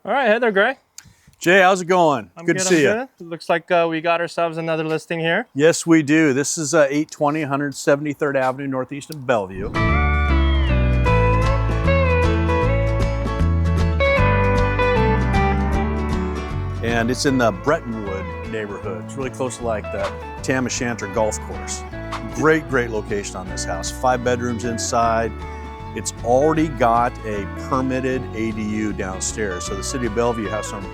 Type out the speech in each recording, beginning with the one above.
All right, hey there, Greg. Jay, how's it going? I'm good to see you. It looks like we got ourselves another listing here. Yes, we do. This is 820 173rd Avenue, northeast of Bellevue. And it's in the Brentwood neighborhood. It's really close to like the Tam O'Shanter Golf Course. Great, great location on this house. 5 bedrooms inside. It's already got a permitted ADU downstairs. So the city of Bellevue has some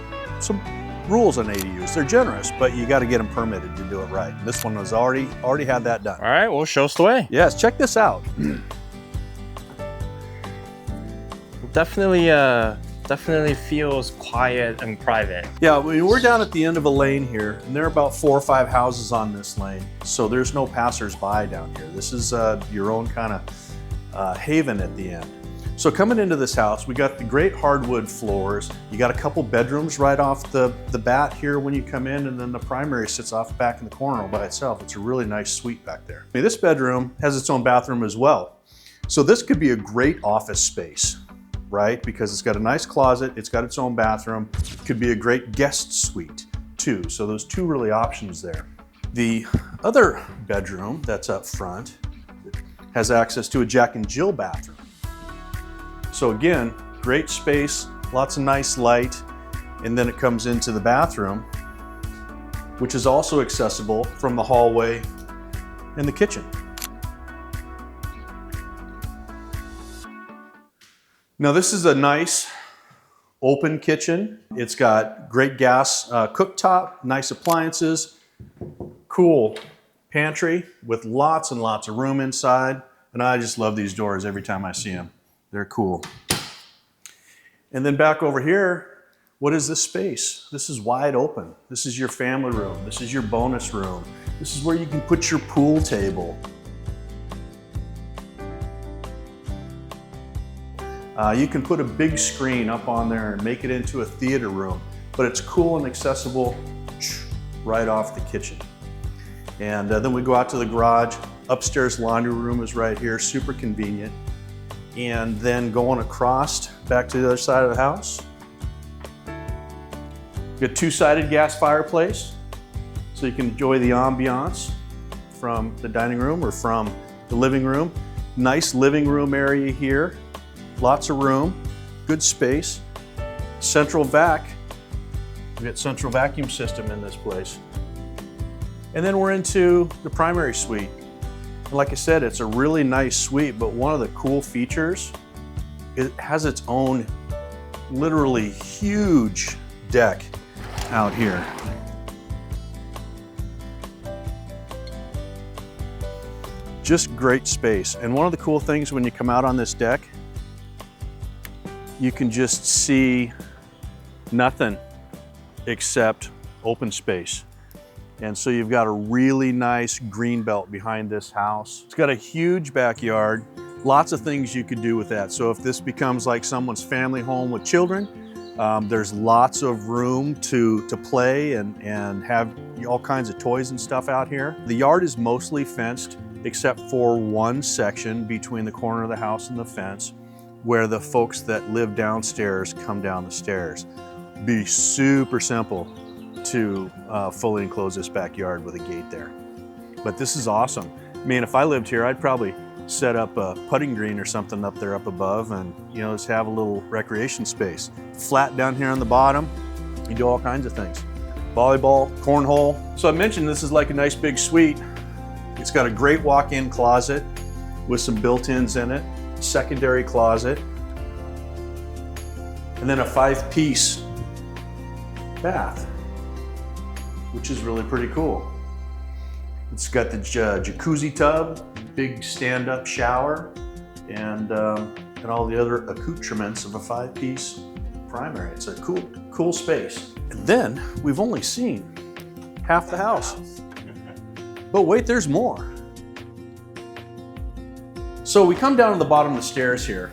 rules on ADUs. They're generous, but you got to get them permitted to do it right. This one was already had that done. All right, well, show us the way. Yes, check this out. Definitely feels quiet and private. Yeah, we're down at the end of a lane here, and there are about 4 or 5 houses on this lane, so there's no passers-by down here. This is your own kind of haven at the end. So coming into this house, we got the great hardwood floors. You got a couple bedrooms right off the bat here when you come in, and then the primary sits off back in the corner all by itself. It's a really nice suite back there. I mean, this bedroom has its own bathroom as well. So this could be a great office space, right? Because it's got a nice closet, it's got its own bathroom. It could be a great guest suite too. So those 2 really options there. The other bedroom that's up front has access to a Jack and Jill bathroom. So again, great space, lots of nice light, and then it comes into the bathroom, which is also accessible from the hallway and the kitchen. Now this is a nice open kitchen. It's got great gas cooktop, nice appliances, cool pantry with lots and lots of room inside. And I just love these doors every time I see them. They're cool. And then back over here, what is this space? This is wide open. This is your family room. This is your bonus room. This is where you can put your pool table. You can put a big screen up on there and make it into a theater room, but it's cool and accessible right off the kitchen. And then we go out to the garage. Upstairs laundry room is right here, super convenient. And then going across back to the other side of the house. We got 2-sided gas fireplace, so you can enjoy the ambiance from the dining room or from the living room. Nice living room area here. Lots of room, good space. Central vac. We got central vacuum system in this place. And then we're into the primary suite. Like I said, it's a really nice suite, but one of the cool features, it has its own literally huge deck out here. Just great space. And one of the cool things when you come out on this deck, you can just see nothing except open space. And so you've got a really nice greenbelt behind this house. It's got a huge backyard, lots of things you could do with that. So if this becomes like someone's family home with children, there's lots of room to play and have all kinds of toys and stuff out here. The yard is mostly fenced except for one section between the corner of the house and the fence where the folks that live downstairs come down the stairs. Be super simple to fully enclose this backyard with a gate there. But this is awesome. I mean, if I lived here, I'd probably set up a putting green or something up there up above and, you know, just have a little recreation space. Flat down here on the bottom, you do all kinds of things. Volleyball, cornhole. So I mentioned this is like a nice big suite. It's got a great walk-in closet with some built-ins in it, secondary closet, and then a 5-piece bath, which is really pretty cool. It's got the jacuzzi tub, big stand-up shower, and all the other accoutrements of a 5-piece primary. It's a cool space. And then we've only seen half the house. But wait, there's more. So we come down to the bottom of the stairs here.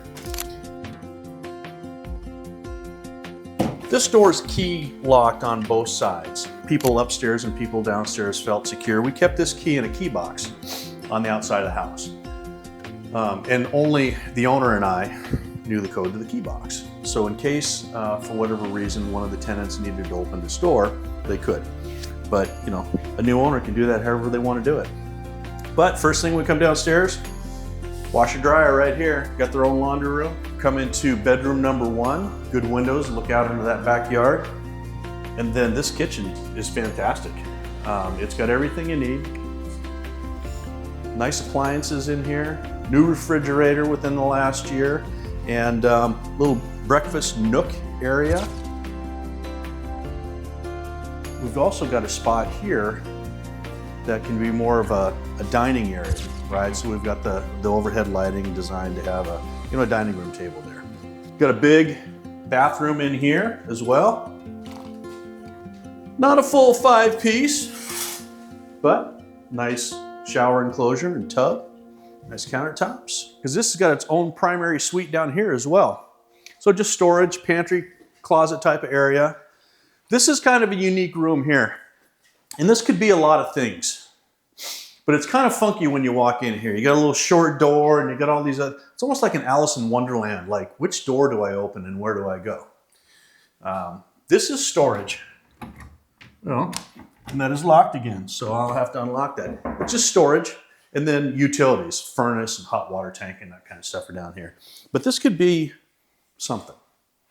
This door is key locked on both sides. People upstairs and people downstairs felt secure. We kept this key in a key box on the outside of the house. And only the owner and I knew the code to the key box. So in case, for whatever reason, one of the tenants needed to open this door, they could. But you know, a new owner can do that however they want to do it. But first thing we come downstairs, washer dryer right here. Got their own laundry room. Come into bedroom number 1. Good windows, look out into that backyard. And then this kitchen is fantastic. It's got everything you need. Nice appliances in here. New refrigerator within the last year. And little breakfast nook area. We've also got a spot here that can be more of a dining area, right? So we've got the overhead lighting designed to have a dining room table there. Got a big bathroom in here as well. Not a full 5-piece, but nice shower enclosure and tub. Nice countertops. Because this has got its own primary suite down here as well. So just storage, pantry, closet type of area. This is kind of a unique room here. And this could be a lot of things. But it's kind of funky when you walk in here. You got a little short door and you got all these other, it's almost like an Alice in Wonderland. Like, which door do I open and where do I go? This is storage. Well, and that is locked again, so I'll have to unlock that. It's just storage, and then utilities, furnace and hot water tank and that kind of stuff are down here. But this could be something.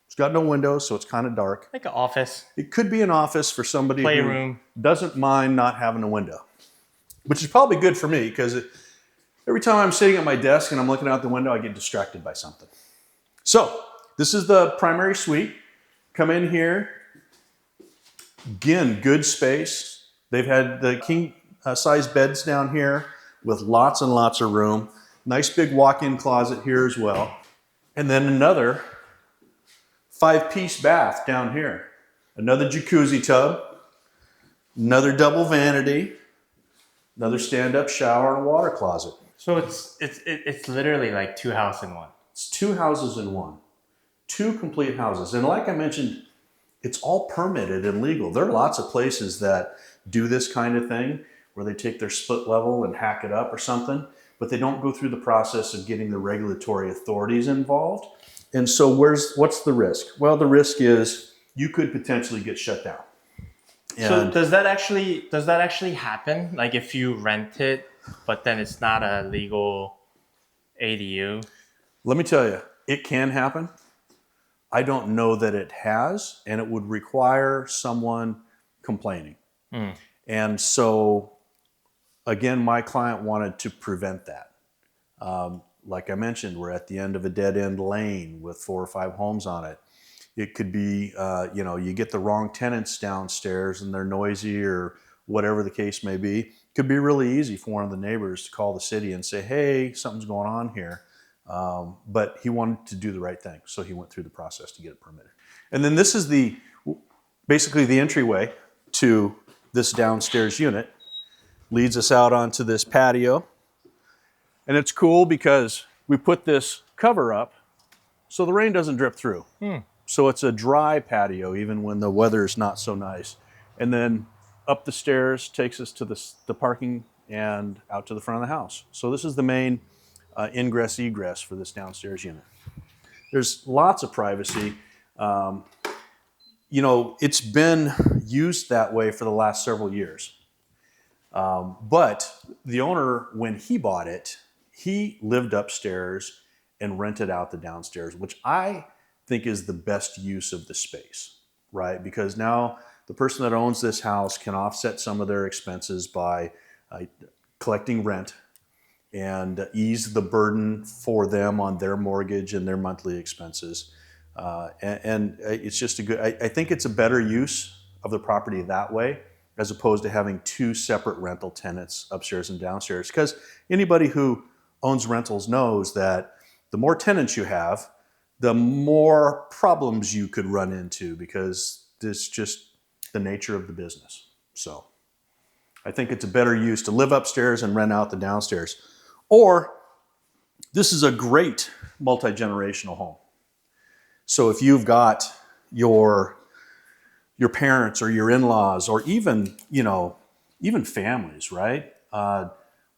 It's got no windows, so it's kind of dark. Like an office. It could be an office for somebody Playroom. who doesn't mind not having a window, which is probably good for me because every time I'm sitting at my desk and I'm looking out the window, I get distracted by something. So this is the primary suite. Come in here. Again, good space. They've had the king size beds down here with lots and lots of room. Nice big walk-in closet here as well. And then another 5-piece bath down here. Another jacuzzi tub, another double vanity, another stand-up shower and water closet. So it's literally like 2 houses in one. It's 2 houses in one. 2 complete houses. And like I mentioned, it's all permitted and legal. There are lots of places that do this kind of thing where they take their split level and hack it up or something, but they don't go through the process of getting the regulatory authorities involved. And so what's the risk? Well, the risk is you could potentially get shut down. So does that actually happen? Like if you rent it, but then it's not a legal ADU? Let me tell you, it can happen. I don't know that it has, and it would require someone complaining. And so, again, my client wanted to prevent that. Like I mentioned, we're at the end of a dead-end lane with 4 or 5 homes on it. It could be, you get the wrong tenants downstairs and they're noisy or whatever the case may be. It could be really easy for one of the neighbors to call the city and say, hey, something's going on here. But he wanted to do the right thing, so he went through the process to get it permitted. And then this is basically the entryway to this downstairs unit. Leads us out onto this patio. And it's cool because we put this cover up so the rain doesn't drip through. So it's a dry patio even when the weather is not so nice. And then up the stairs takes us to the parking and out to the front of the house. So this is the main ingress egress for this downstairs unit. There's lots of privacy. It's been used that way for the last several years. But the owner, when he bought it, he lived upstairs and rented out the downstairs, which I think is the best use of the space, right? Because now the person that owns this house can offset some of their expenses by collecting rent and ease the burden for them on their mortgage and their monthly expenses. And it's just I think it's a better use of the property that way, as opposed to having 2 separate rental tenants upstairs and downstairs. Because anybody who owns rentals knows that the more tenants you have, the more problems you could run into, because it's just the nature of the business. So I think it's a better use to live upstairs and rent out the downstairs. Or this is a great multi-generational home. So if you've got your parents or your in-laws or even families, right?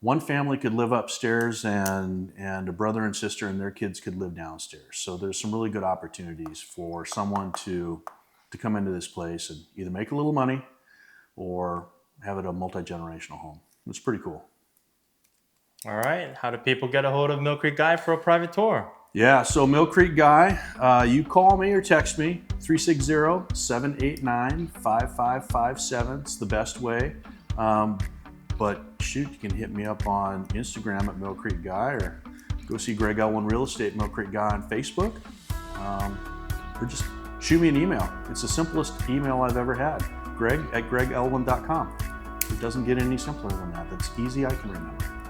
one family could live upstairs and a brother and sister and their kids could live downstairs. So there's some really good opportunities for someone to come into this place and either make a little money or have it a multi-generational home. It's pretty cool. All right. How do people get a hold of Mill Creek Guy for a private tour? Yeah, so Mill Creek Guy, you call me or text me, 360-789-5557. It's the best way. But shoot, you can hit me up on Instagram at Mill Creek Guy, or go see Greg Elwin Real Estate, Mill Creek Guy on Facebook, or just shoot me an email. It's the simplest email I've ever had, greg@gregelwin.com. It doesn't get any simpler than that. That's easy, I can remember.